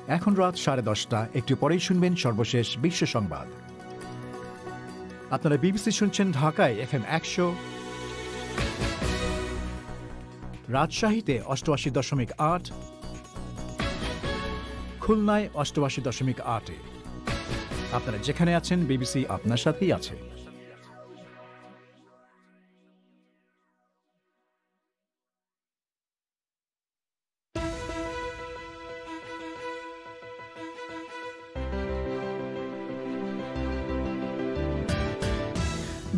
এখন রাত 10:30। একটু পরেই শুনবেন সর্বশেষ বিশ্ব সংবাদ। আপনারা বিবিসি শুনছেন ঢাকায় FM 100, রাজশাহীতে 88.8, খুলনায় 88.8। আপনারা যেখানে আছেন, বিবিসি আপনার সাথেই আছে।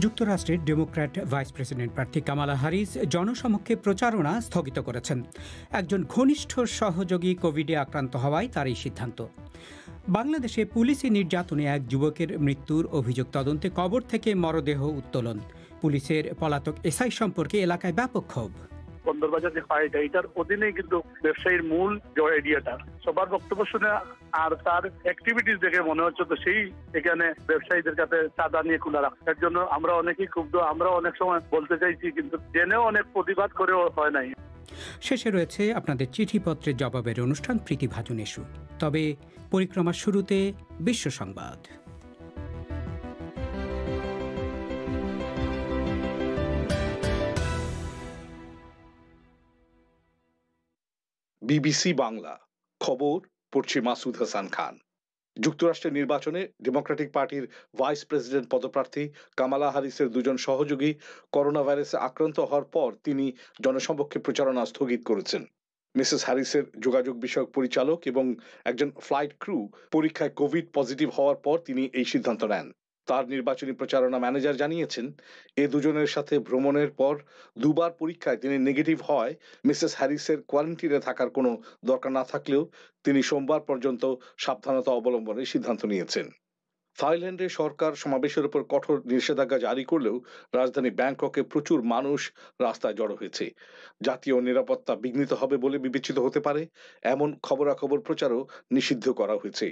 যুক্তরাষ্ট্রের ডেমোক্র্যাট ভাইস প্রেসিডেন্ট প্রার্থী কামালা হ্যারিস জনসমক্ষে প্রচারণা স্থগিত করেছেন। একজন ঘনিষ্ঠ সহযোগী কোভিডে আক্রান্ত হওয়ায় তার এই সিদ্ধান্ত। বাংলাদেশে পুলিশি নির্যাতনে এক যুবকের মৃত্যুর অভিযোগ তদন্তে কবর থেকে মরদেহ উত্তোলন। পুলিশের পলাতক এসআই সম্পর্কে এলাকায় ব্যাপক ক্ষোভ। বন্দরবাজার যে ফাইলটা, এটার অধীনেই কিন্তু ব্যবসায়ীর মূল যে এরিয়াটা, সবার বক্তব্য শুনে আর তার অ্যাক্টিভিটিস দেখে মনে হচ্ছে তো সেই এখানে ব্যবসায়ীদের কাছে চাঁদা নিয়ে খোলা রাখা। এর জন্য আমরা অনেকেই ক্ষুব্ধ। আমরা অনেক সময় বলতে চাইছি, কিন্তু জেনেও অনেক প্রতিবাদ করেও হয় নাই। শেষে রয়েছে আপনাদের চিঠিপত্রের জবাবের অনুষ্ঠান প্রীতিভাজন ইস্যু। তবে পরিক্রমার শুরুতে বিশ্ব সংবাদ। বিবিসি বাংলা খবর পড়ছি মাসুদ হাসান খান। যুক্তরাষ্ট্রের নির্বাচনে ডেমোক্রেটিক পার্টির ভাইস প্রেসিডেন্ট পদপ্রার্থী কামালা হ্যারিসের দুজন সহযোগী করোনা ভাইরাসে আক্রান্ত হওয়ার পর তিনি জনসমক্ষে প্রচারণা স্থগিত করেছেন। মিসেস হ্যারিসের যোগাযোগ বিষয়ক পরিচালক এবং একজন ফ্লাইট ক্রু পরীক্ষায় কোভিড পজিটিভ হওয়ার পর তিনি এই সিদ্ধান্ত নেন। তার নির্বাচনী প্রচারণা ম্যানেজার জানিয়েছেন, এ দুজনের সাথে ভ্রমণের পর দুবার পরীক্ষায় তিনি নেগেটিভ হওয়ায় মিসেস হ্যারিসের কোয়ারেন্টিনে থাকার কোনো দরকার না থাকলেও তিনি সোমবার পর্যন্ত সাবধানতা অবলম্বনের সিদ্ধান্ত নিয়েছেন। থাইল্যান্ডে সরকার সমাবেশের উপর কঠোর নিষেধাজ্ঞা জারি করলেও রাজধানী ব্যাংককে প্রচুর মানুষ রাস্তায় জড়ো হয়েছে। জাতীয় নিরাপত্তা বিঘ্নিত হবে বলে বিবেচিত হতে পারে এমন খবরাখবর প্রচারও নিষিদ্ধ করা হয়েছে।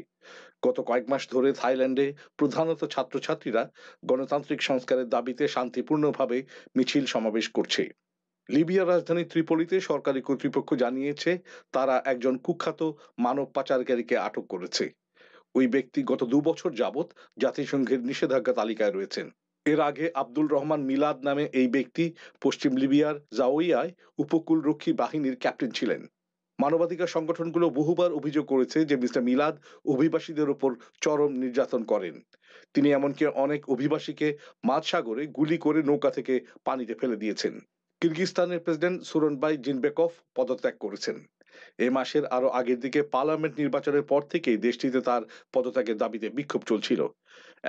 গত কয়েক মাস ধরে থাইল্যান্ডে প্রধানত ছাত্রছাত্রীরা গণতান্ত্রিক সংস্কারের দাবিতে শান্তিপূর্ণভাবে মিছিল সমাবেশ করছে। লিবিয়ার রাজধানী ত্রিপোলিতে সরকারি কর্তৃপক্ষ জানিয়েছে তারা একজন কুখ্যাত মানব পাচারকারীকে আটক করেছে। ওই ব্যক্তি গত 2 বছর যাবৎ জাতিসংঘের নিষেধাজ্ঞা তালিকায় রয়েছেন। এর আগে আব্দুল রহমান মিলাদ নামে এই ব্যক্তি পশ্চিম লিবিয়ার জাওইয়ায় উপকূলরক্ষী বাহিনীর ক্যাপ্টেন ছিলেন। মানবাধিকার সংগঠনগুলো বহুবার অভিযোগ করেছে যে মিস্টার মিলাদ অভিবাসীদের উপর চরম নির্যাতন করেন। তিনি এমনকি অনেক অভিবাসীকে মাঝসাগরে গুলি করে নৌকা থেকে পানিতে ফেলে দিয়েছেন। কিরগিজস্তানের প্রেসিডেন্ট সুরনবাই জিনবেকভ পদত্যাগ করেছেন। এ মাসের আরো আগের দিকে পার্লামেন্ট নির্বাচনের পর থেকেই দেশটিতে তার পদত্যাগের দাবিতে বিক্ষোভ চলছিল।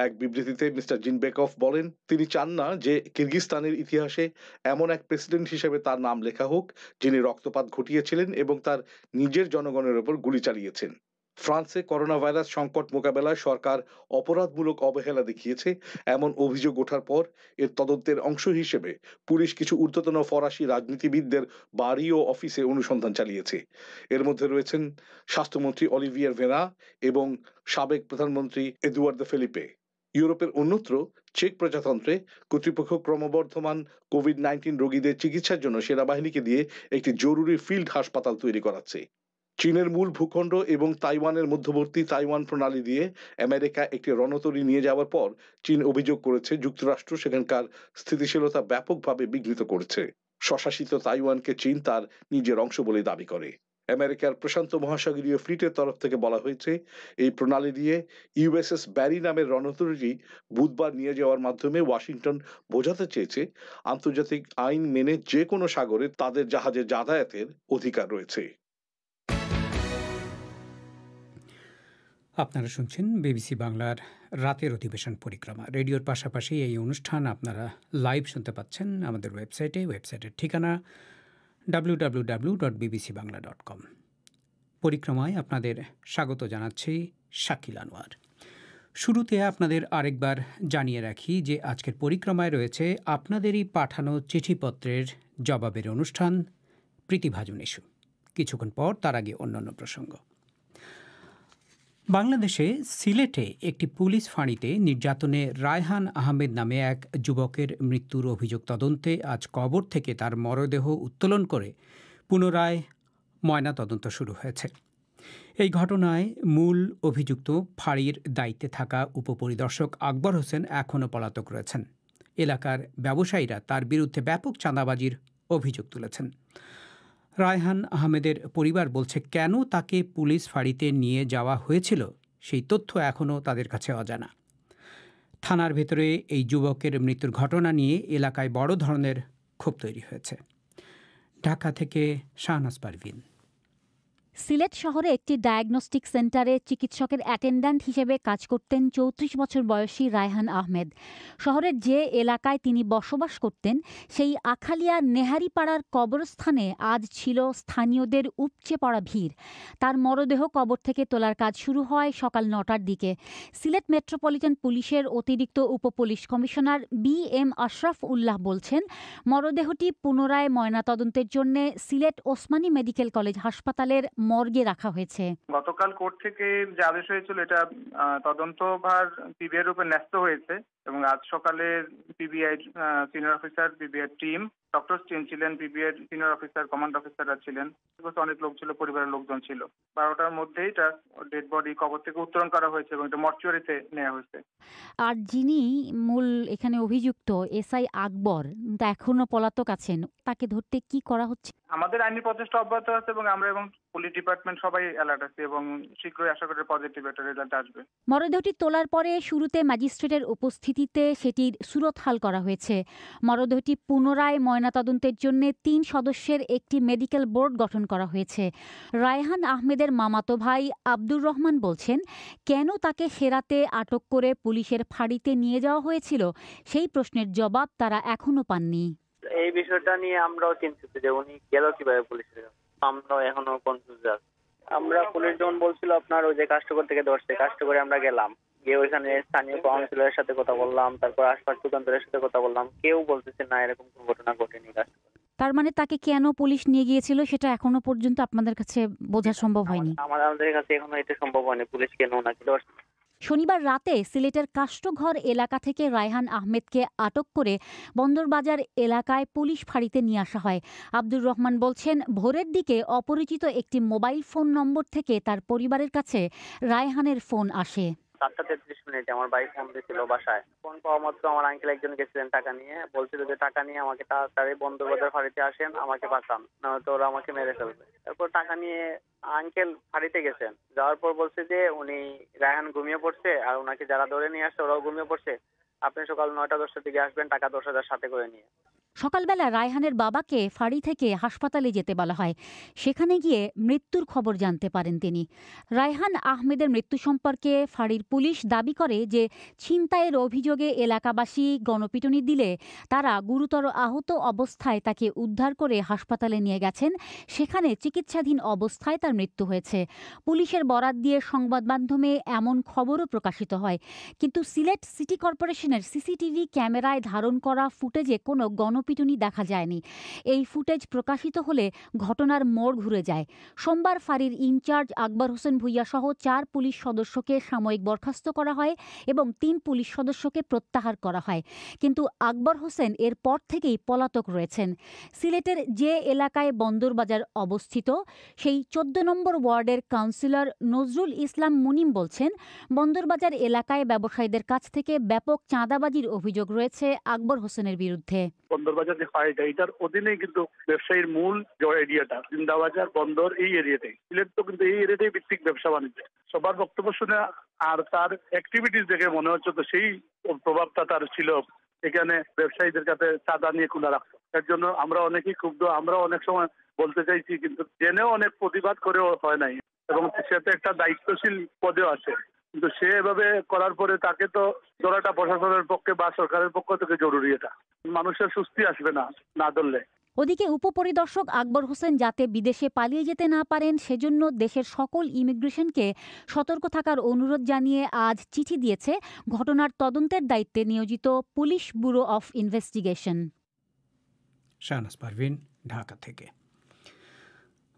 এক বিবৃতিতে মিস্টার জিনবেকভ বলেন, তিনি চান না যে কিরগিজস্তানের ইতিহাসে এমন এক প্রেসিডেন্ট হিসেবে তার নাম লেখা হোক যিনি রক্তপাত ঘটিয়েছিলেন এবং তার নিজের জনগণের উপর গুলি চালিয়েছেন। ফ্রান্সে করোনা ভাইরাস সংকট মোকাবেলায় সরকার অপরাধমূলক অবহেলা দেখিয়েছে এমন অভিযোগ ওঠার পর এর তদন্তের অংশ হিসেবে পুলিশ কিছু ঊর্ধ্বতন ফরাসি রাজনীতিবিদদের বাড়ি ও অফিসে অনুসন্ধান চালিয়েছে। এর মধ্যে রয়েছেন স্বাস্থ্যমন্ত্রী অলিভিয়ার ভেনা এবং সাবেক প্রধানমন্ত্রী এদুয়ার্দো ফেলিপে। ইউরোপের অন্যত্র চেক প্রজাতন্ত্রে কর্তৃপক্ষ ক্রমবর্ধমান কোভিড-19 রোগীদের চিকিৎসার জন্য সেনাবাহিনীকে দিয়ে একটি জরুরি ফিল্ড হাসপাতাল তৈরি করাচ্ছে। চীনের মূল ভূখণ্ড এবং তাইওয়ানের মধ্যবর্তী তাইওয়ান প্রণালী দিয়ে আমেরিকা একটি রণতরী নিয়ে যাওয়ার পর চীন অভিযোগ করেছে যুক্তরাষ্ট্র সেখানকার স্থিতিশীলতা ব্যাপকভাবে বিঘ্নিত করেছে। স্বশাসিত তাইওয়ানকে চীন তার নিজের অংশ বলে দাবি করে। আমেরিকার প্রশান্ত মহাসাগরীয় ফ্লিটের তরফ থেকে বলা হয়েছে, এই প্রণালী দিয়ে ইউএসএস ব্যারি নামের রণতরীটি বুধবার নিয়ে যাওয়ার মাধ্যমে ওয়াশিংটন বোঝাতে চেয়েছে আন্তর্জাতিক আইন মেনে যে কোনো সাগরে তাদের জাহাজে যাতায়াতের অধিকার রয়েছে। আপনারা শুনছেন বিবিসি বাংলার রাতের অধিবেশন পরিক্রমা। রেডিওর পাশাপাশি এই অনুষ্ঠান আপনারা লাইভ শুনতে পাচ্ছেন আমাদের ওয়েবসাইটের ঠিকানা www.bbcbangla.com। পরিক্রমায় আপনাদের স্বাগত জানাচ্ছি শাকিল আনোয়ার। শুরুতে আপনাদের আরেকবার জানিয়ে রাখি যে আজকের পরিক্রমায় রয়েছে আপনাদেরই পাঠানো চিঠিপত্রের জবাবের অনুষ্ঠান প্রীতিভাজন ইস্যু। কিছুক্ষণ পর তার আগে অন্যান্য প্রসঙ্গ। বাংলাদেশে সিলেটে একটি পুলিশ ফাঁড়িতে নির্যাতনে রায়হান আহমেদ নামে এক যুবকের মৃত্যুর অভিযোগ তদন্তে আজ কবর থেকে তার মরদেহ উত্তোলন করে পুনরায় ময়নাতদন্ত শুরু হয়েছে। এই ঘটনায় মূল অভিযুক্ত ফাঁড়ির দায়িত্বে থাকা উপপরিদর্শক আকবর হোসেন এখনও পলাতক রয়েছেন। এলাকার ব্যবসায়ীরা তার বিরুদ্ধে ব্যাপক চাঁদাবাজির অভিযোগ তুলেছেন। রায়হান আহমেদের পরিবার বলছে, কেন তাকে পুলিশ ফাঁড়িতে নিয়ে যাওয়া হয়েছিল সেই তথ্য এখনও তাদের কাছে অজানা। থানার ভেতরে এই যুবকের মৃত্যুর ঘটনা নিয়ে এলাকায় বড় ধরনের ক্ষোভ তৈরি হয়েছে। ঢাকা থেকে শাহনাজ পারভিন। সিলেট শহরে একটি ডায়াগনস্টিক সেন্টারে চিকিৎসকের অ্যাটেন্ড্যান্ট হিসেবে কাজ করতেন ৩৪ বছর বয়সী রায়হান আহমেদ। শহরের যে এলাকায় তিনি বসবাস করতেন সেই আখালিয়া নেহারিপাড়ার কবরস্থানে আজ ছিল স্থানীয়দের উপচে পড়া ভিড়। তার মরদেহ কবর থেকে তোলার কাজ শুরু হয় সকাল ৯টার দিকে। সিলেট মেট্রোপলিটন পুলিশের অতিরিক্ত উপপুলিশ কমিশনার BM আশরাফ উল্লাহ বলছেন, মরদেহটি পুনরায় ময়নাতদন্তের জন্য সিলেট ওসমানী মেডিকেল কলেজ হাসপাতালের মর্গে রাখা হয়েছে। গতকাল কোর্ট থেকে যে আদেশ হয়েছিল এটা তদন্তভার পিবিআই উপর ন্যস্ত হয়েছে এবং আজ সকালে PBI senior officer, PBI team, doctor ছিলেন, পিবিআই সিনিয়র অফিসার, কমান্ড অফিসাররা ছিলেন, অনেক লোক ছিল, পরিবারের লোকজন ছিল। 12টার মধ্যেই এটা ডেড বডি কবর থেকে উত্তোলন করা হয়েছে এবং এটা মর্চুয়ারিতে নেওয়া হয়েছে। আর যিনি মূল এখানে অভিযুক্ত SI আকবর এখনো পলাতক আছেন, তাকে ধরতে কি করা হচ্ছে? আমাদের আইনি প্রচেষ্টা অব্যাহত আছে এবং আমরা এবং পুলিশ ডিপার্টমেন্ট সবাই অ্যালার্ট আছে এবং শীঘ্রই আশা করি পজিটিভ একটা রেজাল্ট আসবে। মরদেহটি তোলার পরে শুরুতে ম্যাজিস্ট্রেটের উপস্থিতিতে সেটির সুরতহাল করা হয়েছে। মরদেহটি পুনরায় ময়নাতদন্তের জন্য 3 সদস্যের একটি মেডিকেল বোর্ড গঠন করা হয়েছে। রায়হান আহমেদের মামাতো ভাই আব্দুর রহমান বলছেন, কেন তাকে সেরাতে আটক করে পুলিশের ফাঁড়িতে নিয়ে যাওয়া হয়েছিল সেই প্রশ্নের জবাব তারা এখনো পাননি। এই বিষয়টা নিয়ে আমরাও চিন্তিত যে উনি গেল কিভাবে পুলিশের কাছে, আমরাও এখনো কনফিউজ আছি। আমরা পুলিশ যখন বলছিল আপনার ওই যে কাস্টকর থেকে ধরছে, কাস্টকরে আমরা গেলাম, গিয়ে ওইখানে স্থানীয় কাউন্সিলরের সাথে কথা বললাম, তারপর আশপাশ দোকানদারের সাথে কথা বললাম, কেউ বলতেছে না এরকম কোনো ঘটনা ঘটেনি। তার মানে তাকে কেন পুলিশ নিয়ে গিয়েছিল সেটা এখনো পর্যন্ত আপনাদের কাছে বোঝা সম্ভব হয়নি? আমাদের কাছে এখনো এটা সম্ভব হয়নি পুলিশ কেন নাকি ধরছে। শনিবার রাতে সিলেটের কাষ্টঘর এলাকা থেকে রায়হান আহমেদকে আটক করে বন্দরবাজার এলাকায় পুলিশ ফাঁড়িতে নিয়ে আসা হয়। আব্দুর রহমান বলছেন, ভোরের দিকে অপরিচিত একটি মোবাইল ফোন নম্বর থেকে তার পরিবারের কাছে রায়হানের ফোন আসে। 7:33 আমার ভাই ফোন দিয়েছিল বাসায়। ফোন পাওয়া মাত্র আমার আঙ্কেল একজন গেছিলেন টাকা নিয়ে, বলছিল যে টাকা নিয়ে আমাকে তাড়াতাড়ি বন্দরবাজার ফাঁড়িতে আসেন, আমাকে বাঁচান, নয়তো ওরা আমাকে মেরে ফেলবে। তারপর টাকা নিয়ে আঙ্কেল ফাঁড়িতে গেছেন, যাওয়ার পর বলছে যে উনি রায়হান ঘুমিয়ে পড়ছে আর ওনাকে যারা ধরে নিয়ে আসছে ওরাও ঘুমিয়ে পড়ছে, আপনি সকাল 9টা-10টার দিকে আসবেন টাকা 10,000 সাথে করে নিয়ে। সকালবেলা রায়হানের বাবাকে ফাঁড়ি থেকে হাসপাতালে যেতে বলা হয়। সেখানে গিয়ে মৃত্যুর খবর জানতে পারেন তিনি। রায়হান আহমেদের মৃত্যু সম্পর্কে ফাঁড়ির পুলিশ দাবি করে যে ছিনতাইয়ের অভিযোগে এলাকাবাসী গণপিটুনি দিলে তারা গুরুতর আহত অবস্থায় তাকে উদ্ধার করে হাসপাতালে নিয়ে গেছেন। সেখানে চিকিৎসাধীন অবস্থায় তার মৃত্যু হয়েছে। পুলিশের বরাত দিয়ে সংবাদ মাধ্যমে এমন খবরও প্রকাশিত হয়, কিন্তু সিলেট সিটি কর্পোরেশনের CCTV ক্যামেরায় ধারণ করা ফুটেজে কোনো গণপিটুনি দেখা যায়নি। এই ফুটেজ প্রকাশিত হলে ঘটনার মোড় ঘুরে যায়। সোমবার ফাঁড়ির ইনচার্জ আকবর হোসেন ভূঁইয়া সহ 4 পুলিশ সদস্যকে সাময়িক বরখাস্ত করা হয় এবং 3 পুলিশ সদস্যকে প্রত্যাহার করা হয়, কিন্তু আকবর হোসেন এরপর থেকেই পলাতক রয়েছেন। সিলেটের যে এলাকায় বন্দরবাজার অবস্থিত সেই 14 নম্বর ওয়ার্ডের কাউন্সিলর নজরুল ইসলাম মুনিম বলছেন, বন্দরবাজার এলাকায় ব্যবসায়ীদের কাছ থেকে ব্যাপক চাঁদাবাজির অভিযোগ রয়েছে আকবর হোসেনের বিরুদ্ধে। বন্দরবাজার যে ফাঁড়িটা, এটার অধীনেই কিন্তু ব্যবসায়ীর মূল যে এরিয়াটা, জিন্দাবাজার বন্দর, এই এরিয়াটাই সিলেট তো কিন্তু এই এরিয়াটাই ভিত্তিক ব্যবসা বাণিজ্য। সবার বক্তব্য শুনে আর তার অ্যাক্টিভিটিস দেখে মনে হচ্ছে তো সেই প্রভাবটা তার ছিল এখানে ব্যবসায়ীদের কাছে চাঁদা নিয়ে খোলা রাখতো। এর জন্য আমরা অনেকেই ক্ষুব্ধ। আমরা অনেক সময় বলতে চাইছি, কিন্তু জেনেও অনেক প্রতিবাদ করেও হয় নাই, এবং সে তো একটা দায়িত্বশীল পদেও আছে, কিন্তু সে এভাবে করার পরে তাকে তো ধরাটা প্রশাসনের পক্ষে বা সরকারের পক্ষ থেকে জরুরি। এটা মানুষের সুস্থি আসবে না ধরলে। ওদিকে উপপরিদর্শক আকবর হোসেন যাতে বিদেশে পালিয়ে যেতে না পারেন সেজন্য দেশের সকল ইমিগ্রেশনকে সতর্ক থাকার অনুরোধ জানিয়ে আজ চিঠি দিয়েছে ঘটনার তদন্তের দায়িত্বে নিয়োজিত police bureau of investigation. Shahnaz Parvin, Dhaka থেকে।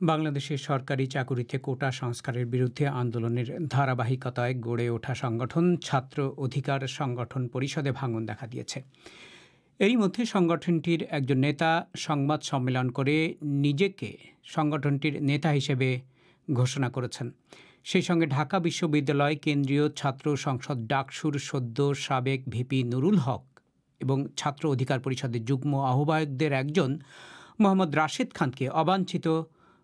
বাংলাদেশের সরকারি চাকুরিতে কোটা সংস্কারের বিরুদ্ধে আন্দোলনের ধারাবাহিকতায় গড়ে ওঠা সংগঠন ছাত্র অধিকার সংগঠন পরিষদে ভাঙন দেখা দিয়েছে। এরই মধ্যে সংগঠনটির একজন নেতা সংবাদ সম্মেলন করে নিজেকে সংগঠনটির নেতা হিসেবে ঘোষণা করেছেন। সেই সঙ্গে ঢাকা বিশ্ববিদ্যালয় কেন্দ্রীয় ছাত্র সংসদ ডাকসুর সদ্য সাবেক ভিপি নুরুল হক এবং ছাত্র অধিকার পরিষদের যুগ্ম আহ্বায়কদের একজন মোহাম্মদ রাশেদ খানকে অবাঞ্ছিত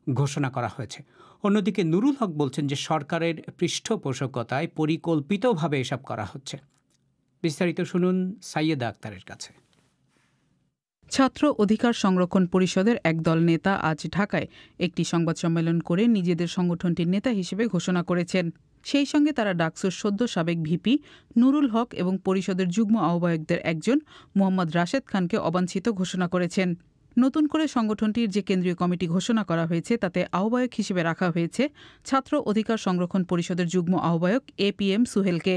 ঘোষণা করা হয়েছে। অন্যদিকে নুরুল হক বলছেন যে সরকারের পৃষ্ঠপোষকতায় পরিকল্পিতভাবে এসব করা হচ্ছে। বিস্তারিত শুনুন সাইয়েদা আক্তারের কাছে। ছাত্র অধিকার সংরক্ষণ পরিষদের একদল নেতা আজ ঢাকায় একটি সংবাদ সম্মেলন করে নিজেদের সংগঠনটির নেতা হিসেবে ঘোষণা করেছেন। সেই সঙ্গে তারা ডাকসুর সদ্য সাবেক ভিপি নুরুল হক এবং পরিষদের যুগ্ম আহ্বায়কদের একজন মোহাম্মদ রাশেদ খানকে অবাঞ্ছিত ঘোষণা করেছেন। নতুন করে সংগঠনটির যে কেন্দ্রীয় কমিটি ঘোষণা করা হয়েছে তাতে আহ্বায়ক হিসেবে রাখা হয়েছে ছাত্র অধিকার সংরক্ষণ পরিষদের যুগ্ম আহ্বায়ক APM সুহেলকে।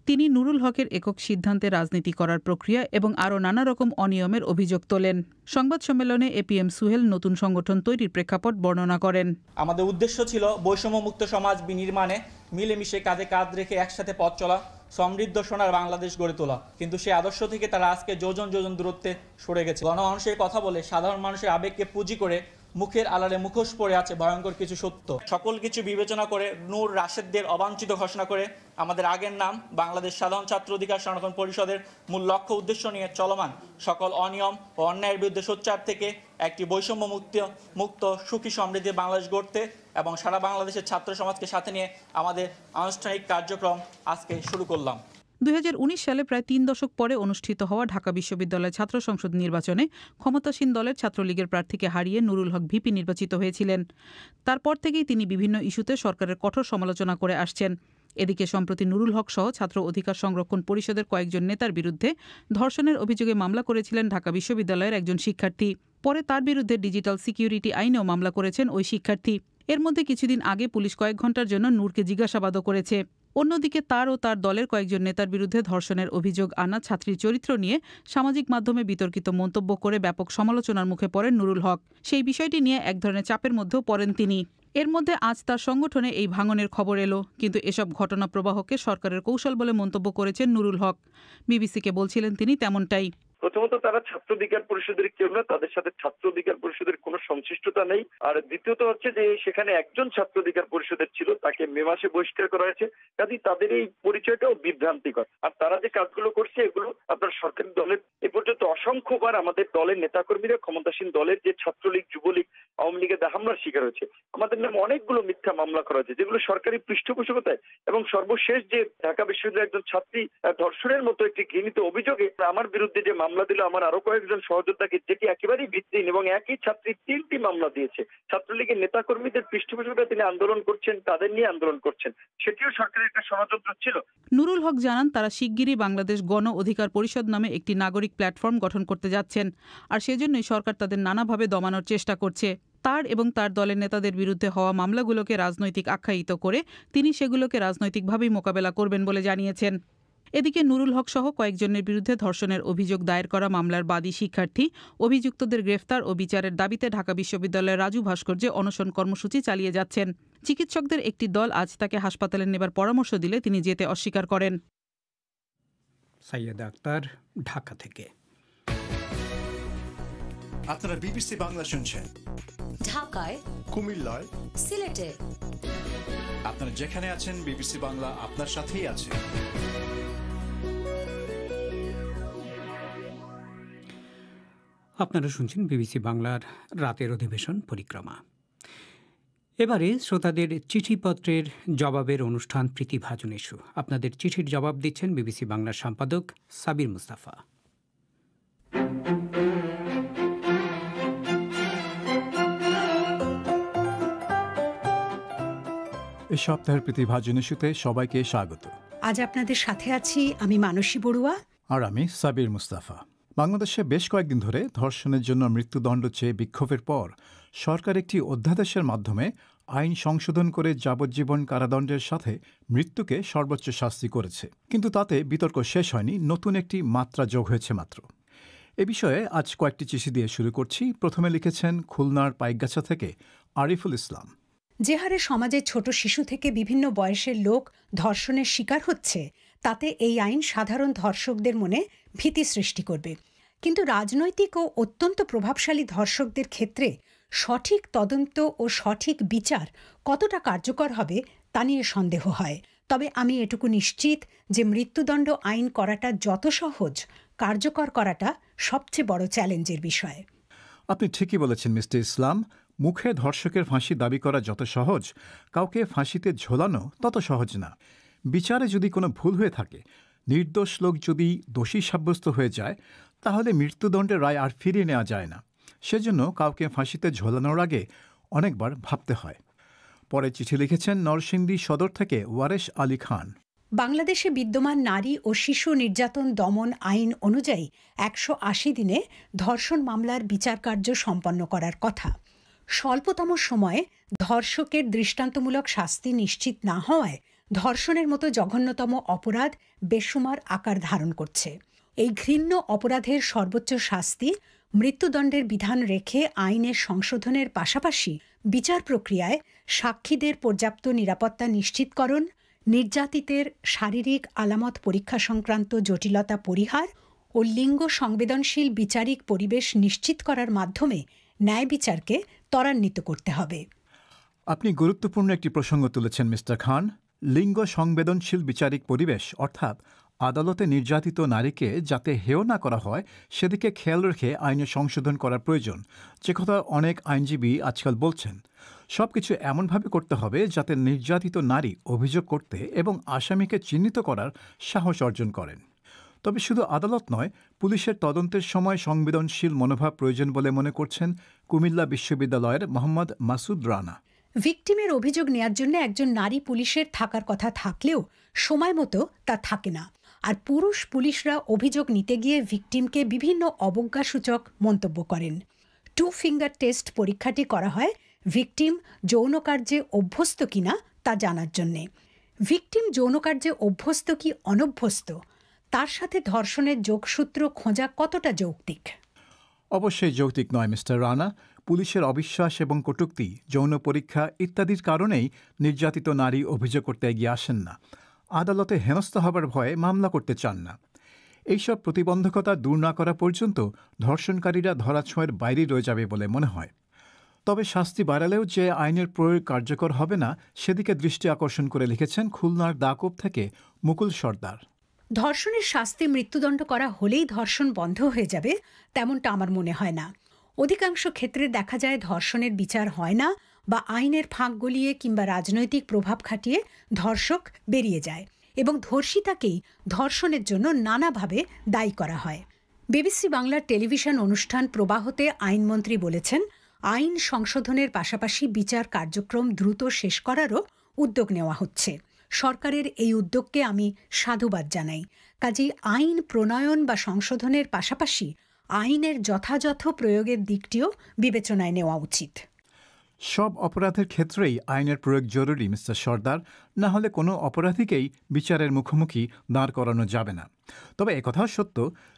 তিনি নুরুল হকের একক সিদ্ধান্তে রাজনীতি করার প্রক্রিয়া এবং আরও নানা রকম অনিয়মের অভিযোগ তোলেন। সংবাদ সম্মেলনে APM সুহেল নতুন সংগঠন তৈরির প্রেক্ষাপট বর্ণনা করেন। আমাদের উদ্দেশ্য ছিল বৈষম্যমুক্ত সমাজ বিনির্মাণে মিলেমিশে কাঁধে কাঁধ রেখে একসাথে পথ চলা, সমৃদ্ধ সোনার বাংলাদেশ গড়ে তোলা। কিন্তু সেই আদর্শ থেকে তারা আজকে যোজন যোজন দূরত্বে সরে গেছে। গণমানুষের কথা বলে সাধারণ মানুষের আবেগকে পুঁজি করে মুখের আড়ালে মুখোশ পড়ে আছে ভয়ঙ্কর কিছু সত্য। সকল কিছু বিবেচনা করে নূর রাশেদদের অবাঞ্ছিত ঘোষণা করে আমাদের আগের নাম বাংলাদেশ সাধারণ ছাত্র অধিকার সংরক্ষণ পরিষদের মূল লক্ষ্য উদ্দেশ্য নিয়ে চলমান সকল অনিয়ম ও অন্যায়ের বিরুদ্ধে সোচ্চার থেকে একটি বৈষম্য মুক্ত সুখী সমৃদ্ধি বাংলাদেশ গড়তে এবং সারা বাংলাদেশের ছাত্র সমাজকে সাথে নিয়ে আমাদের আনুষ্ঠানিক কার্যক্রম আজকে শুরু করলাম। 2019 সালে প্রায় 3 দশক পরে অনুষ্ঠিত হওয়া ঢাকা বিশ্ববিদ্যালয় ছাত্র সংসদ নির্বাচনে ক্ষমতাসীন দলের ছাত্রলীগের প্রার্থীকে হারিয়ে নুরুল হক ভিপি নির্বাচিত হয়েছিলেন। তারপর থেকেই তিনি বিভিন্ন ইস্যুতে সরকারের কঠোর সমালোচনা করে আসছেন। এদিকে সম্প্রতি নুরুল হক সহ ছাত্র অধিকার সংরক্ষণ পরিষদের কয়েকজন নেতার বিরুদ্ধে ধর্ষণের অভিযোগে মামলা করেছিলেন ঢাকা বিশ্ববিদ্যালয়ের একজন শিক্ষার্থী। পরে তার বিরুদ্ধে ডিজিটাল সিকিউরিটি আইনেও মামলা করেছেন ওই শিক্ষার্থী। এর মধ্যে কিছুদিন আগে পুলিশ কয়েক ঘণ্টার জন্য নূরকে জিজ্ঞাসাবাদও করেছে। অন্যদিকে তার ও তার দলের কয়েকজন নেতার বিরুদ্ধে ধর্ষণের অভিযোগ আনা ছাত্রীর চরিত্র নিয়ে সামাজিক মাধ্যমে বিতর্কিত মন্তব্য করে ব্যাপক সমালোচনার মুখে পড়েন নুরুল হক। সেই বিষয়টি নিয়ে এক ধরনের চাপের মধ্যেও পড়েন তিনি। এর মধ্যে আজ তার সংগঠনে এই ভাঙনের খবর এলো, কিন্তু এসব ঘটনা প্রবাহকে সরকারের কৌশল বলে মন্তব্য করেছেন নুরুল হক। বিবিসিকে বলছিলেন তিনি তেমনটাই। প্রথমত তারা ছাত্র অধিকার পরিষদের কেউ না, তাদের সাথে ছাত্র অধিকার পরিষদের কোনো সংশ্লিষ্টতা নেই। আর দ্বিতীয়ত হচ্ছে যে সেখানে একজন ছাত্র অধিকার পরিষদের ছিল, তাকে মে মাসে বহিষ্কার করা হয়েছে। কাজেই তাদের এই পরিচয়টাও বিভ্রান্তিকর। আর তারা যে কাজগুলো করছে এগুলো আপনার সরকারি দলের এ পর্যন্ত অসংখ্যবার আমাদের দলের নেতাকর্মীরা ক্ষমতাসীন দলের যে ছাত্রলীগ, যুবলীগ, আওয়ামী লীগের হামলার শিকার হয়েছে। আমাদের নামে অনেকগুলো মিথ্যা মামলা করা হয়েছে যেগুলো সরকারি পৃষ্ঠপোষকতায়, এবং সর্বশেষ যে ঢাকা বিশ্ববিদ্যালয়ের একজন ছাত্রী ধর্ষণের মতো একটি ঘৃণিত অভিযোগে আমার বিরুদ্ধে যে মামলা দিল আমার আরো কয়েকজন সহযোদ্ধাকে, যেটি একেবারেই ভিত্তিহীন, এবং একই ছাত্রী 3টি মামলা দিয়েছে। ছাত্রলীগের নেতাকর্মীদের পৃষ্ঠপোষকতায় তিনি আন্দোলন করছেন, তাদের নিয়ে আন্দোলন করছেন, সেটিও সরকারের একটা ষড়যন্ত্র ছিল। নুরুল হক জানান তারা শিগগিরই বাংলাদেশ গণ অধিকার পরিষদ নামে একটি নাগরিক প্ল্যাটফর্ম গঠন করতে যাচ্ছেন, আর সেজন্যই সরকার তাদের নানাভাবে দমানোর চেষ্টা করছে। তার এবং তার দলের নেতাদের বিরুদ্ধে হওয়া মামলাগুলোকে রাজনৈতিক আখ্যায়িত করে তিনি সেগুলোকে রাজনৈতিকভাবেই মোকাবেলা করবেন বলে জানিয়েছেন। এদিকে নুরুল হক সহ কয়েকজনের বিরুদ্ধে ধর্ষণের অভিযোগ দায়ের করা মামলার বাদী শিক্ষার্থী অভিযুক্তদের গ্রেফতার ও বিচারের দাবিতে ঢাকা বিশ্ববিদ্যালয়ের রাজু ভাস্কর্যে অনশন কর্মসূচি চালিয়ে যাচ্ছেন। চিকিৎসকদের একটি দল আজ তাকে হাসপাতালে নেবার পরামর্শ দিলে তিনি যেতে অস্বীকার করেন। সাইয়েদা আক্তার, ঢাকা থেকে। আপনারা বিবিসি বাংলা শুনছেন ঢাকায়, কুমিল্লায়, সিলেটে। আপনারা যেখানে আছেন বিবিসি বাংলা আপনার সাথেই আছে। আপনারা শুনছেন বিবিসি বাংলার রাতের অধিবেশন পরিক্রমা। এবারে শ্রোতাদের চিঠিপত্রের জবাবের অনুষ্ঠান প্রীতিভাজন ইস্যু। আপনাদের চিঠির জবাব দিচ্ছেন বিবিসি বাংলার সম্পাদক সাবির মুস্তাফা। এই সপ্তাহের প্রীতিভাজন ইস্যুতে সবাইকে স্বাগত। আজ আপনাদের সাথে আছি আমি মানসী বড়ুয়া আর আমি সাবির মুস্তাফা। বাংলাদেশে বেশ কয়েকদিন ধরে ধর্ষণের জন্য মৃত্যুদণ্ড চেয়ে বিক্ষোভের পর সরকার একটি অধ্যাদেশের মাধ্যমে আইন সংশোধন করে যাবজ্জীবন কারাদণ্ডের সাথে মৃত্যুকে সর্বোচ্চ শাস্তি করেছে। কিন্তু তাতে বিতর্ক শেষ হয়নি, নতুন একটি মাত্রা যোগ হয়েছে মাত্র। এ বিষয়ে আজ কয়েকটি চিঠি দিয়ে শুরু করছি। প্রথমে লিখেছেন খুলনার পাইকগাছা থেকে আরিফুল ইসলাম। যে হারে সমাজে ছোট শিশু থেকে বিভিন্ন বয়সের লোক ধর্ষণের শিকার হচ্ছে, তাতে এই আইন সাধারণ ধর্ষকদের মনে ভীতি সৃষ্টি করবে। কিন্তু রাজনৈতিক ও অত্যন্ত প্রভাবশালী ধর্ষকদের ক্ষেত্রে সঠিক তদন্ত ও সঠিক বিচার কতটা কার্যকর হবে তা নিয়ে সন্দেহ হয়। তবে আমি এটুকু নিশ্চিত যে মৃত্যুদণ্ড আইন করাটা যত সহজ, কার্যকর করাটা সবচেয়ে বড় চ্যালেঞ্জের বিষয়। আপনি ঠিকই বলেছেন মিস্টার ইসলাম। মুখে ধর্ষকের ফাঁসি দাবি করা যত সহজ, কাউকে ফাঁসিতে ঝোলানো তত সহজ না। বিচারে যদি কোনো ভুল হয়ে থাকে, নির্দোষ লোক যদি দোষী সাব্যস্ত হয়ে যায়, তাহলে মৃত্যুদণ্ডের রায় আর ফিরিয়ে নেওয়া যায় না। সেজন্য কাউকে ফাঁসিতে ঝোলানোর আগে অনেকবার ভাবতে হয়। পরে চিঠি লিখেছেন নরসিংদী সদর থেকে ওয়ারেশ আলী খান। বাংলাদেশে বিদ্যমান নারী ও শিশু নির্যাতন দমন আইন অনুযায়ী 180 দিনে ধর্ষণ মামলার বিচার কার্য সম্পন্ন করার কথা। স্বল্পতম সময়ে ধর্ষকের দৃষ্টান্তমূলক শাস্তি নিশ্চিত না হওয়ায় ধর্ষণের মতো জঘন্যতম অপরাধ বেসুমার আকার ধারণ করছে। এই ঘৃণ্য অপরাধের সর্বোচ্চ শাস্তি মৃত্যুদণ্ডের বিধান রেখে আইনের সংশোধনের পাশাপাশি বিচার প্রক্রিয়ায় সাক্ষীদের পর্যাপ্ত নিরাপত্তা নিশ্চিতকরণ, নির্যাতিতের শারীরিক আলামত পরীক্ষা সংক্রান্ত জটিলতা পরিহার ও লিঙ্গ সংবেদনশীল বিচারিক পরিবেশ নিশ্চিত করার মাধ্যমে ন্যায় বিচারকে ত্বরান্বিত করতে হবে। আপনি গুরুত্বপূর্ণ একটি প্রসঙ্গ তুলেছেন মিস্টার খান। লিঙ্গ সংবেদনশীল বিচারিক পরিবেশ অর্থাৎ আদালতে নির্যাতিত নারীকে যাতে হেয় না করা হয় সেদিকে খেয়াল রেখে আইনে সংশোধন করার প্রয়োজন, যে কথা অনেক আইনজীবী আজকাল বলছেন। সবকিছু এমনভাবে করতে হবে যাতে নির্যাতিত নারী অভিযোগ করতে এবং আসামিকে চিহ্নিত করার সাহস অর্জন করেন। তবে শুধু আদালত নয়, পুলিশের তদন্তের সময় সংবেদনশীল মনোভাব প্রয়োজন বলে মনে করছেন কুমিল্লা বিশ্ববিদ্যালয়ের মোহাম্মদ মাসুদ রানা। ভিকটিমের অভিযোগ নেয়ার জন্য একজন নারী পুলিশের থাকার কথা থাকলেও সময় মতো তা থাকে না। আর পুরুষ পুলিশরা অভিযোগ নিতে গিয়ে ভিকটিমকে বিভিন্ন অবজ্ঞাসূচক মন্তব্য করেন। 2 ফিঙ্গার টেস্ট পরীক্ষাটি করা হয় ভিকটিম যৌনকার্যে অভ্যস্ত কিনা তা জানার জন্যে। ভিকটিম যৌনকার্যে অভ্যস্ত কি অনভ্যস্ত, তার সাথে ধর্ষণের যোগসূত্র খোঁজা কতটা যৌক্তিক? অবশ্যই যৌক্তিক নয় মিস্টার রানা। পুলিশের অবিশ্বাস এবং কটূক্তি, যৌন পরীক্ষা ইত্যাদির কারণেই নির্যাতিত নারী অভিযোগ করতে এগিয়ে আসেন না। আদালতে হেনস্থ হবার ভয়ে মামলা করতে চান না। এইসব প্রতিবন্ধকতা দূর না করা পর্যন্ত ধর্ষণকারীরা ধরাছোঁয়ার বাইরে রয়ে যাবে বলে মনে হয়। তবে শাস্তি বাড়ালেও যে আইনের প্রয়োগ কার্যকর হবে না সেদিকে দৃষ্টি আকর্ষণ করে লিখেছেন খুলনার দাকোপ থেকে মুকুল সর্দার। ধর্ষণের শাস্তি মৃত্যুদণ্ড করা হলেই ধর্ষণ বন্ধ হয়ে যাবে তেমনটা আমার মনে হয় না। অধিকাংশ ক্ষেত্রে দেখা যায় ধর্ষণের বিচার হয় না বা আইনের ফাঁক গলিয়ে কিংবা রাজনৈতিক প্রভাব খাটিয়ে ধর্ষক বেরিয়ে যায় এবং ধর্ষিতাকেই ধর্ষণের জন্য নানাভাবে দায়ী করা হয়। বিবিসি বাংলার টেলিভিশন অনুষ্ঠান প্রবাহতে আইনমন্ত্রী বলেছেন, আইন সংশোধনের পাশাপাশি বিচার কার্যক্রম দ্রুত শেষ করারও উদ্যোগ নেওয়া হচ্ছে। সরকারের এই উদ্যোগকে আমি সাধুবাদ জানাই। কাজেই আইন প্রণয়ন বা সংশোধনের পাশাপাশি আইনের যথাযথ প্রয়োগের দিকটিও বিবেচনায় নেওয়া উচিত। সব অপরাধের ক্ষেত্রেই আইনের প্রয়োগ জরুরি মিস্টার সর্দার, না হলে কোনো অপরাধীকেই বিচারের মুখোমুখি দাঁড় করানো যাবে না। তবে একথাও সত্য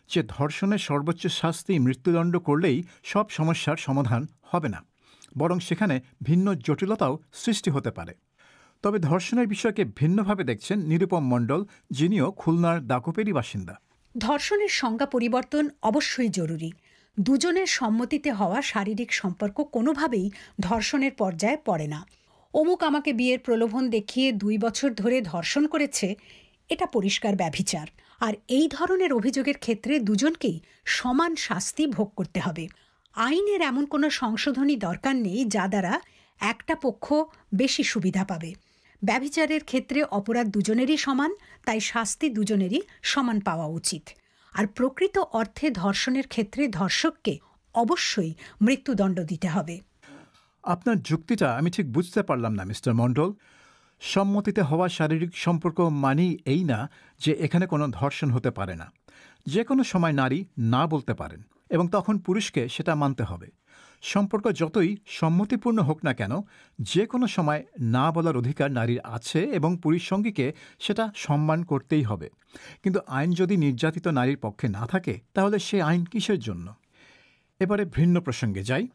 যে ধর্ষণের সর্বোচ্চ শাস্তি মৃত্যুদণ্ড করলেই সব সমস্যার সমাধান হবে না, বরং সেখানে ভিন্ন জটিলতাও সৃষ্টি হতে পারে। তবে ধর্ষণের বিষয়কে ভিন্নভাবে দেখছেন নিরুপম মণ্ডল, যিনিও খুলনার দাকোপেরই বাসিন্দা। ধর্ষণের সংজ্ঞা পরিবর্তন অবশ্যই জরুরি। দুজনের সম্মতিতে হওয়া শারীরিক সম্পর্ক কোনোভাবেই ধর্ষণের পর্যায়ে পড়ে না। অমুক আমাকে বিয়ের প্রলোভন দেখিয়ে 2 বছর ধরে ধর্ষণ করেছে, এটা পরিষ্কার ব্যভিচার। আর এই ধরনের অভিযোগের ক্ষেত্রে দুজনকেই সমান শাস্তি ভোগ করতে হবে। আইনের এমন কোনো সংশোধনী দরকার নেই যা দ্বারা একটা পক্ষ বেশি সুবিধা পাবে। ব্যভিচারের ক্ষেত্রে অপরাধ দুজনেরই সমান, তাই শাস্তি দুজনেরই সমান পাওয়া উচিত। আর প্রকৃত অর্থে ধর্ষণের ক্ষেত্রে ধর্ষককে অবশ্যই মৃত্যুদণ্ড দিতে হবে। আপনার যুক্তিটা আমি ঠিক বুঝতে পারলাম না মিস্টার মণ্ডল। সম্মতিতে হওয়া শারীরিক সম্পর্ক মানেই এই না যে এখানে কোনো ধর্ষণ হতে পারে না। যে কোনো সময় নারী না বলতে পারেন এবং তখন পুরুষকে সেটা মানতে হবে। সম্পর্ক যতই সম্মতিপূর্ণ হোক না কেন, যে কোনো সময় না বলার অধিকার নারীর আছে এবং পুরুষ সঙ্গীকে সেটা সম্মান করতেই হবে। কিন্তু আইন যদি নির্যাতিত নারীর পক্ষে না থাকে, তাহলে সে আইন কিসের জন্য? এবারে ভিন্ন প্রসঙ্গে যাই।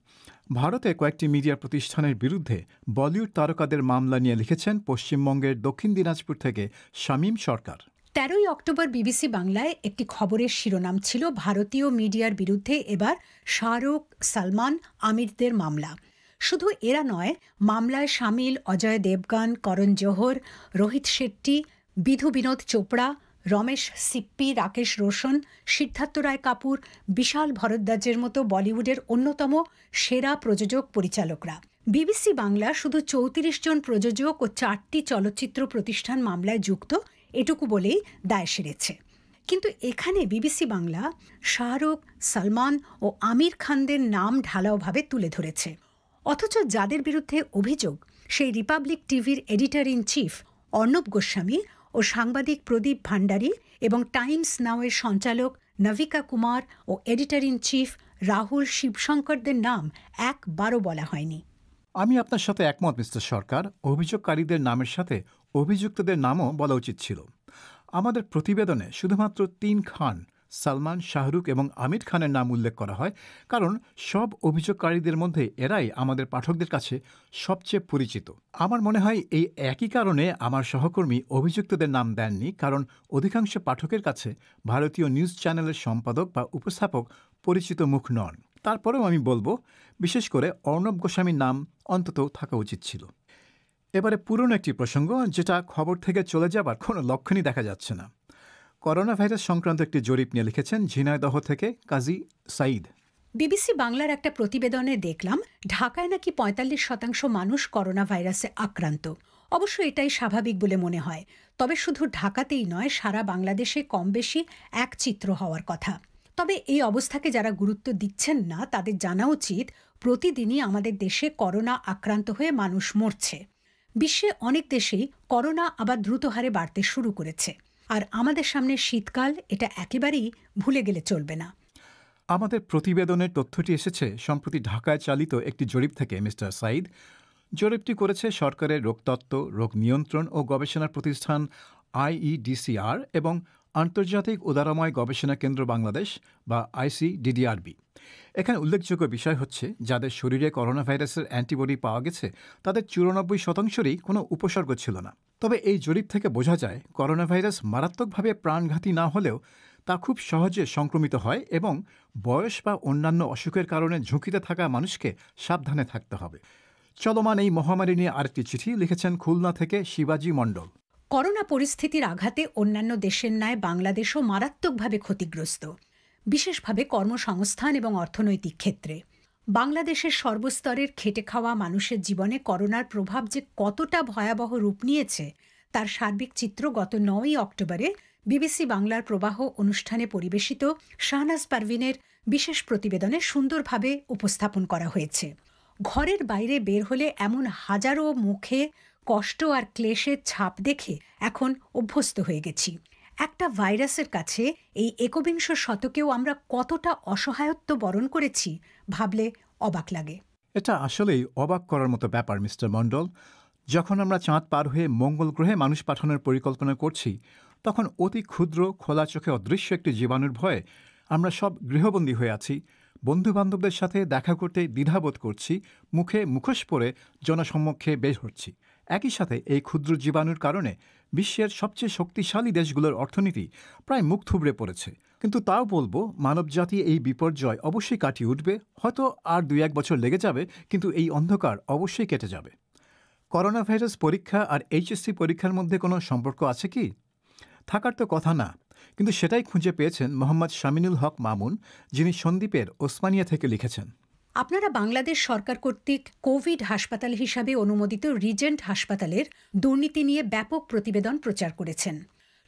ভারতে কয়েকটি মিডিয়া প্রতিষ্ঠানের বিরুদ্ধে বলিউড তারকাদের মামলা নিয়ে লিখেছেন পশ্চিমবঙ্গের দক্ষিণ দিনাজপুর থেকে শামীম সরকার। 13ই অক্টোবর বিবিসি বাংলায় একটি খবরের শিরোনাম ছিল ভারতীয় মিডিয়ার বিরুদ্ধে এবার শাহরুখ, সালমান, আমিরদের মামলা। শুধু এরা নয়, মামলায় সামিল অজয় দেবগান, করণ জোহর, রোহিত শেট্টি, বিধু বিনোদ চোপড়া, রমেশ সিপ্পি, রাকেশ রোশন, সিদ্ধার্থ রায় কাপুর, বিশাল ভরদ্বাজের মতো বলিউডের অন্যতম সেরা প্রযোজক পরিচালকরা। বিবিসি বাংলা শুধু 34 জন প্রযোজক ও 4টি চলচ্চিত্র প্রতিষ্ঠান মামলায় যুক্ত, এটুকু বলেই দায় সেরেছে। কিন্তু এখানে বিবিসি বাংলা শাহরুখ, সালমান ও আমির খানদের নাম ঢালাওভাবে তুলে ধরেছে। অথচ যাদের বিরুদ্ধে অভিযোগ, সেই রিপাবলিক টিভির editor in chief Arnab Goswami ও সাংবাদিক প্রদীপ ভান্ডারী এবং টাইমস নাওয়ের সঞ্চালক নভিকা কুমার ও এডিটর ইন চিফ রাহুল শিবশঙ্করদের নাম একবারও বলা হয়নি। আমি আপনার সাথে একমত মিস্টার সরকার। অভিযোগকারীদের নামের সাথে অভিযুক্তদের নামও বলা উচিত ছিল। আমাদের প্রতিবেদনে শুধুমাত্র 3 খান, সালমান, শাহরুখ এবং আমির খানের নাম উল্লেখ করা হয়, কারণ সব অভিযোগকারীদের মধ্যে এরাই আমাদের পাঠকদের কাছে সবচেয়ে পরিচিত। আমার মনে হয় এই একই কারণে আমার সহকর্মী অভিযুক্তদের নাম দেননি, কারণ অধিকাংশ পাঠকের কাছে ভারতীয় নিউজ চ্যানেলের সম্পাদক বা উপস্থাপক পরিচিত মুখ নন। তারপরেও আমি বলবো, বিশেষ করে অর্ণব গোস্বামীর নাম অন্তত থাকা উচিত ছিল। এবারে পুরনো একটি প্রসঙ্গ, যেটা খবর থেকে চলে যাবার কোনো লক্ষণই দেখা যাচ্ছে না। করোনা ভাইরাস সংক্রান্ত একটি জরিপ নিয়ে লিখেছেন ঝিনাইদহ থেকে কাজী সাঈদ। বিবিসি বাংলার একটা প্রতিবেদনে দেখলাম ঢাকায় নাকি ৪৫% মানুষ করোনা ভাইরাসে আক্রান্ত। অবশ্য এটাই স্বাভাবিক বলে মনে হয়। তবে শুধু ঢাকাতেই নয়, সারা বাংলাদেশে কম বেশি এক চিত্র হওয়ার কথা। তবে এই অবস্থাকে যারা গুরুত্ব দিচ্ছেন না, তাদের জানা উচিত প্রতিদিনই আমাদের দেশে করোনা আক্রান্ত হয়ে মানুষ মরছে। বিশ্বে অনেক দেশেই করোনা আবার দ্রুত হারে বাড়তে শুরু করেছে। আর আমাদের সামনে শীতকাল, এটা একেবারেই ভুলে গেলে চলবে না। আমাদের প্রতিবেদনের তথ্যটি এসেছে সম্প্রতি ঢাকায় চালিত একটি জরিপ থেকে মিস্টার সাঈদ। জরিপটি করেছে সরকারের রোগতত্ত্ব, রোগ নিয়ন্ত্রণ ও গবেষণা প্রতিষ্ঠান IEDCR এবং আন্তর্জাতিক উদারময় গবেষণা কেন্দ্র বাংলাদেশ বা ICDDRB। এখানে উল্লেখযোগ্য বিষয় হচ্ছে, যাদের শরীরে করোনা ভাইরাসের অ্যান্টিবডি পাওয়া গেছে তাদের 94%ই কোনো উপসর্গ ছিল না। তবে এই জরিপ থেকে বোঝা যায়, করোনা ভাইরাস মারাত্মকভাবে প্রাণঘাতী না হলেও তা খুব সহজে সংক্রমিত হয় এবং বয়স বা অন্যান্য অসুখের কারণে ঝুঁকিতে থাকা মানুষকে সাবধানে থাকতে হবে। চলমান এই মহামারী নিয়ে আরেকটি চিঠি লিখেছেন খুলনা থেকে শিবাজি মণ্ডল। করোনা পরিস্থিতির আঘাতে অন্যান্য দেশের ন্যায় বাংলাদেশও মারাত্মকভাবে ক্ষতিগ্রস্ত, বিশেষভাবে কর্মসংস্থান এবং অর্থনৈতিক ক্ষেত্রে। বাংলাদেশের সর্বস্তরের খেটে খাওয়া মানুষের জীবনে করোনার প্রভাব যে কতটা ভয়াবহ রূপ নিয়েছে, তার সার্বিক চিত্র গত 9ই অক্টোবরে বিবিসি বাংলার প্রবাহ অনুষ্ঠানে পরিবেশিত শাহনাজ পারভিনের বিশেষ প্রতিবেদনে সুন্দরভাবে উপস্থাপন করা হয়েছে। ঘরের বাইরে বের হলে এমন হাজারো মুখে কষ্ট আর ক্লেশের ছাপ দেখে এখন অভ্যস্ত হয়ে গেছি। একটা ভাইরাসের কাছে এই 21 শতকেও আমরা কতটা অসহায়ত্ব বরণ করেছি ভাবলে অবাক লাগে। এটা আসলেই অবাক করার মতো ব্যাপার মিস্টার মণ্ডল। যখন আমরা চাঁদ পার হয়ে মঙ্গল গ্রহে মানুষ পাঠানোর পরিকল্পনা করছি, তখন অতি ক্ষুদ্র খোলা চোখে অদৃশ্য একটি জীবাণুর ভয়ে আমরা সব গৃহবন্দী হয়ে আছি। বন্ধুবান্ধবদের সাথে দেখা করতে দ্বিধাবোধ করছি, মুখে মুখোশ পরে জনসম্মুখে বের হচ্ছি। একই সাথে এই ক্ষুদ্র জীবাণুর কারণে বিশ্বের সবচেয়ে শক্তিশালী দেশগুলোর অর্থনীতি প্রায় মুখ থুবড়ে পড়েছে। কিন্তু তাও বলবো, মানবজাতি এই বিপর্যয় অবশ্যই কাটিয়ে উঠবে। হয়তো আর 2-1 বছর লেগে যাবে, কিন্তু এই অন্ধকার অবশ্যই কেটে যাবে। করোনা ভাইরাস পরীক্ষা আর HSC পরীক্ষার মধ্যে কোনো সম্পর্ক আছে কি? থাকার তো কথা না, কিন্তু সেটাই খুঁজে পেয়েছেন মোহাম্মদ শামিনুল হক মামুন, যিনি সন্দ্বীপের ওসমানিয়া থেকে লিখেছেন। আপনারা বাংলাদেশ সরকার কর্তৃক কোভিড হাসপাতাল হিসাবে অনুমোদিত রিজেন্ট হাসপাতালের দুর্নীতি নিয়ে ব্যাপক প্রতিবেদন প্রচার করেছেন।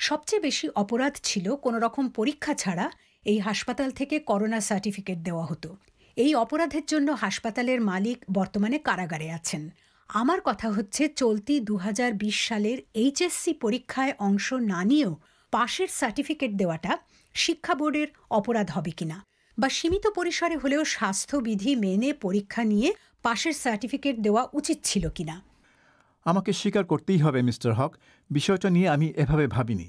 সবচেয়ে বেশি অপরাধ ছিল কোনো রকম পরীক্ষা ছাড়া এই হাসপাতাল থেকে করোনা সার্টিফিকেট দেওয়া হতো। এই অপরাধের জন্য হাসপাতালের মালিক বর্তমানে কারাগারে আছেন। আমার কথা হচ্ছে, চলতি 2020 সালের HSC পরীক্ষায় অংশ না নিয়েও পাশের সার্টিফিকেট দেওয়াটা শিক্ষা বোর্ডের অপরাধ হবে কিনা, বা সীমিত পরিসরে হলেও স্বাস্থ্যবিধি মেনে পরীক্ষা নিয়ে পাশের সার্টিফিকেট দেওয়া উচিত ছিল কিনা। আমাকে স্বীকার করতেই হবে মিস্টার হক, বিষয়টা নিয়ে আমি এভাবে ভাবিনি।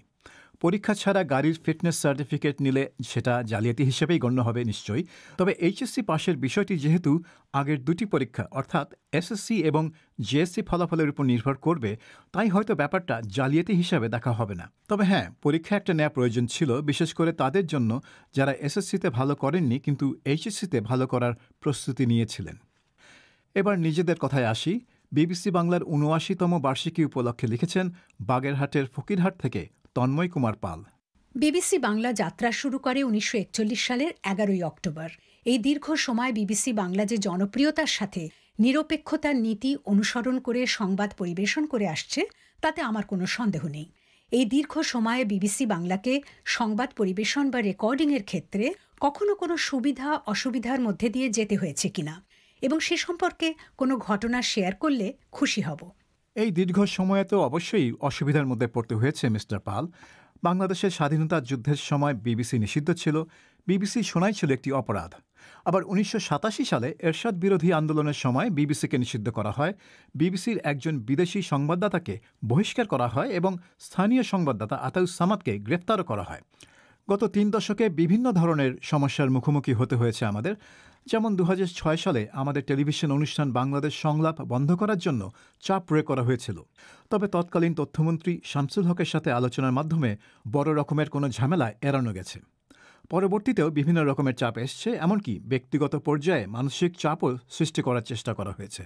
পরীক্ষা ছাড়া গাড়ির ফিটনেস সার্টিফিকেট নিলে সেটা জালিয়াতি হিসেবেই গণ্য হবে নিশ্চয়ই। তবে এইচএসসি পাশের বিষয়টি যেহেতু আগের দুটি পরীক্ষা অর্থাৎ এসএসসি এবং জিএসসি ফলাফলের উপর নির্ভর করবে, তাই হয়তো ব্যাপারটা জালিয়াতি হিসাবে দেখা হবে না। তবে হ্যাঁ, পরীক্ষা একটা নেওয়া প্রয়োজন ছিল, বিশেষ করে তাদের জন্য যারা এসএসসিতে ভালো করেননি কিন্তু এইচএসসিতে ভালো করার প্রস্তুতি নিয়েছিলেন। এবার নিজেদের কথায় আসি। বিবিসি বাংলার ৭৯তম বার্ষিকী উপলক্ষে লিখেছেন বাগেরহাটের ফকিরহাট থেকে তন্ময় কুমার পাল। বিবিসি বাংলা যাত্রা শুরু করে ১৯৪১ সালের ১১ই অক্টোবর। এই দীর্ঘ সময় বিবিসি বাংলা যে জনপ্রিয়তার সাথে নিরপেক্ষতার নীতি অনুসরণ করে সংবাদ পরিবেশন করে আসছে তাতে আমার কোনো সন্দেহ নেই। এই দীর্ঘ সময়ে বিবিসি বাংলাকে সংবাদ পরিবেশন বা রেকর্ডিংয়ের ক্ষেত্রে কখনো কোনো সুবিধা অসুবিধার মধ্যে দিয়ে যেতে হয়েছে কিনা এবং সে সম্পর্কে কোনো ঘটনা শেয়ার করলে খুশি হব। এই দীর্ঘ সময়ে তো অবশ্যই অসুবিধার মধ্যে পড়তে হয়েছে মিস্টার পাল। বাংলাদেশের স্বাধীনতা যুদ্ধের সময় বিবিসি নিষিদ্ধ ছিল, বিবিসি শোনাই ছিল একটি অপরাধ। আবার ১৯৮৭ সালে এরশাদ বিরোধী আন্দোলনের সময় বিবিসিকে নিষিদ্ধ করা হয়, বিবিসির একজন বিদেশি সংবাদদাতাকে বহিষ্কার করা হয় এবং স্থানীয় সংবাদদাতা আতাউস সামাদকে গ্রেফতারও করা হয়। গত ৩ দশকে বিভিন্ন ধরনের সমস্যার মুখোমুখি হতে হয়েছে আমাদের। যেমন ২০০৬ সালে আমাদের টেলিভিশন অনুষ্ঠান বাংলাদেশ সংলাপ বন্ধ করার জন্য চাপ প্রয়োগ করা হয়েছিল। তবে তৎকালীন তথ্যমন্ত্রী শামসুল হকের সাথে আলোচনার মাধ্যমে বড় রকমের কোনো ঝামেলা এড়ানো গেছে। পরবর্তীতেও বিভিন্ন রকমের চাপ এসছে, এমনকি ব্যক্তিগত পর্যায়ে মানসিক চাপও সৃষ্টি করার চেষ্টা করা হয়েছে।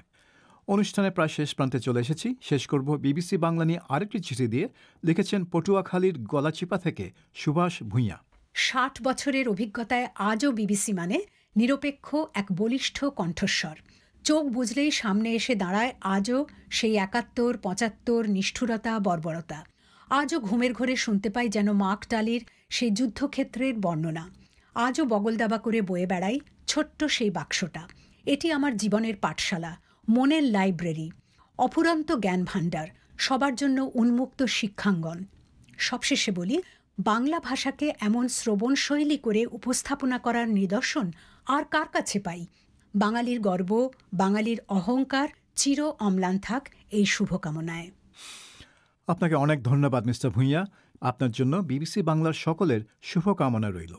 অনুষ্ঠানের প্রায় শেষ প্রান্তে চলে এসেছি। শেষ করব বিবিসি বাংলা নিয়ে আরেকটি চিঠি দিয়ে। লিখেছেন পটুয়াখালীর গলাচিপা থেকে সুভাষ ভূঁইয়া। ৬০ বছরের অভিজ্ঞতায় আজও বিবিসি মানে নিরপেক্ষ এক বলিষ্ঠ কণ্ঠস্বর। চোখ বুঝলেই সামনে এসে দাঁড়ায় আজও সেই ৭১, ৭৫ নিষ্ঠুরতা, বর্বরতা। আজও ঘুমের ঘোরে শুনতে পাই যেন মাকটালির সেই যুদ্ধক্ষেত্রের বর্ণনা। আজও বগলদাবা করে বয়ে বেড়াই ছোট্ট সেই বাক্সটা। এটি আমার জীবনের পাঠশালা, মনের লাইব্রেরি, অফুরন্ত জ্ঞান ভাণ্ডার, সবার জন্য উন্মুক্ত শিক্ষাঙ্গন। সবশেষে বলি, বাংলা ভাষাকে এমন শ্রবণশৈলী করে উপস্থাপনা করার নিদর্শন আর কার কাছে পাই? বাঙালির গর্ব, বাঙালির অহংকার চির অম্লান থাক এই শুভকামনায়। আপনাকে অনেক ধন্যবাদ মিস্টার ভূঁইয়া। আপনার জন্য বিবিসি বাংলার সকলের শুভকামনা রইল।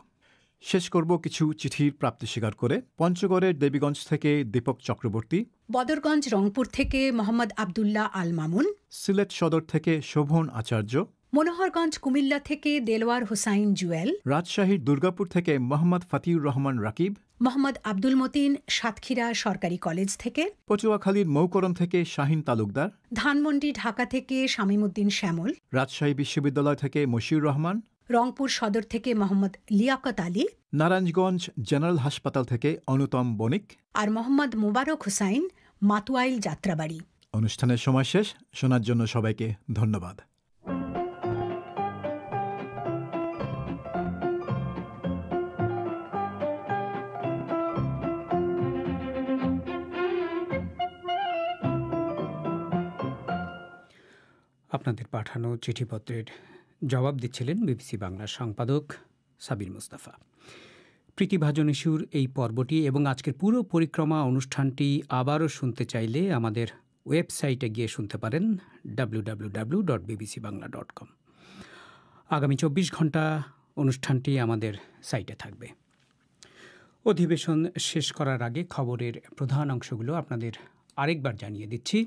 শেষ করব কিছু চিঠির প্রাপ্তি স্বীকার করে। পঞ্চগড়ের দেবীগঞ্জ থেকে দীপক চক্রবর্তী, বদরগঞ্জ রংপুর থেকে মোহাম্মদ আবদুল্লাহ আল মামুন, সিলেট সদর থেকে শোভন আচার্য, মনোহরগঞ্জ কুমিল্লা থেকে দেলোয়ার হোসাইন জুয়েল, রাজশাহীর দুর্গাপুর থেকে মোহাম্মদ ফতিউর রহমান রাকিব, মোহাম্মদ আব্দুল মতিন সাতক্ষীরা সরকারি কলেজ থেকে, পটুয়াখালীর মৌকরণ থেকে শাহিন তালুকদার, ধানমন্ডি ঢাকা থেকে শামীমউদ্দিন শ্যামল, রাজশাহী বিশ্ববিদ্যালয় থেকে মশিউর রহমান, রংপুর সদর থেকে মোহাম্মদ লিয়াকত আলী, নারায়ণগঞ্জ জেনারেল হাসপাতাল থেকে অনুতম বণিক আর মোহাম্মদ মুবারক হুসাইন মাতুয়াইল যাত্রাবাড়ি। অনুষ্ঠানের সময় শেষ। শোনার জন্য সবাইকে ধন্যবাদ। আপনাদের পাঠানো চিঠিপত্রের জবাব দিচ্ছিলেন বিবিসি বাংলার সম্পাদক সাবির মুস্তাফা। প্রীতিভাজন ইস্যুর এই পর্বটি এবং আজকের পুরো পরিক্রমা অনুষ্ঠানটি আবারও শুনতে চাইলে আমাদের ওয়েবসাইটে গিয়ে শুনতে পারেন www.bbcbangla.com। আগামী ২৪ ঘন্টা অনুষ্ঠানটি আমাদের সাইটে থাকবে। অধিবেশন শেষ করার আগে খবরের প্রধান অংশগুলো আপনাদের আরেকবার জানিয়ে দিচ্ছি।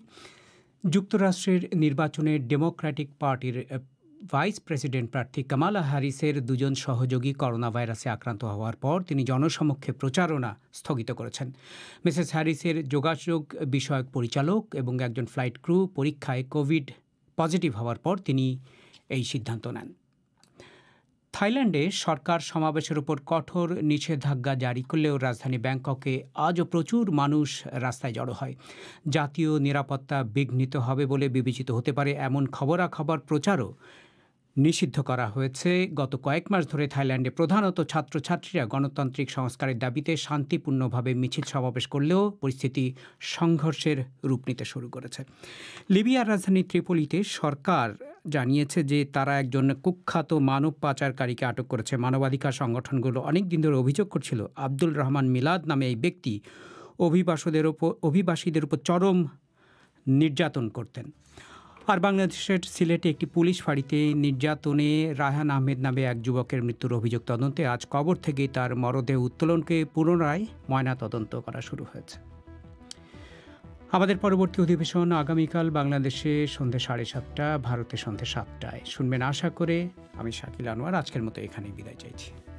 যুক্তরাষ্ট্রের নির্বাচনে ডেমোক্র্যাটিক পার্টির ভাইস প্রেসিডেন্ট প্রার্থী কামালা হ্যারিসের দুজন সহযোগী করোনা ভাইরাসে আক্রান্ত হওয়ার পর তিনি জনসমক্ষে প্রচারণা স্থগিত করেছেন। মিসেস হ্যারিসের যোগাযোগ বিষয়ক পরিচালক এবং একজন ফ্লাইট ক্রু পরীক্ষায় কোভিড পজিটিভ হওয়ার পর তিনি এই সিদ্ধান্ত নেন। থাইল্যান্ডে সরকার সমাবেশের উপর কঠোর নিষেধাজ্ঞা জারি করলেও রাজধানী ব্যাংককে আজও প্রচুর মানুষ রাস্তায় জড়ো হয়। জাতীয় নিরাপত্তা বিঘ্নিত হবে বলে বিবেচিত হতে পারে এমন খবরাখবর প্রচারও নিষিদ্ধ করা হয়েছে। গত কয়েক মাস ধরে থাইল্যান্ডে প্রধানত ছাত্রছাত্রীরা গণতান্ত্রিক সংস্কারের দাবিতে শান্তিপূর্ণভাবে মিছিল সমাবেশ করলেও পরিস্থিতি সংঘর্ষের রূপ নিতে শুরু করেছে। লিবিয়ার রাজধানী ত্রিপোলিতে সরকার জানিয়েছে যে তারা একজন কুখ্যাত মানব পাচারকারীকে আটক করেছে। মানবাধিকার সংগঠনগুলো অনেক দিন ধরে অভিযোগ করছিল আব্দুল রহমান মিলাদ নামে এই ব্যক্তি অভিবাসীদের উপর চরম নির্যাতন করতেন। আর বাংলাদেশের সিলেটে একটি পুলিশ ফাঁড়িতে নির্যাতনে রায়হান আহমেদ নামে এক যুবকের মৃত্যুর অভিযোগ তদন্তে আজ কবর থেকে তার মরদেহ উত্তোলনকে পুনরায় ময়না তদন্ত করা শুরু হয়েছে। আমাদের পরবর্তী অধিবেশন আগামীকাল বাংলাদেশে সন্ধ্যে 7:30, ভারতে সন্ধ্যে 7টায় শুনবেন আশা করে। আমি শাকিল আনোয়ার আজকের মতো এখানেই বিদায় চাইছি।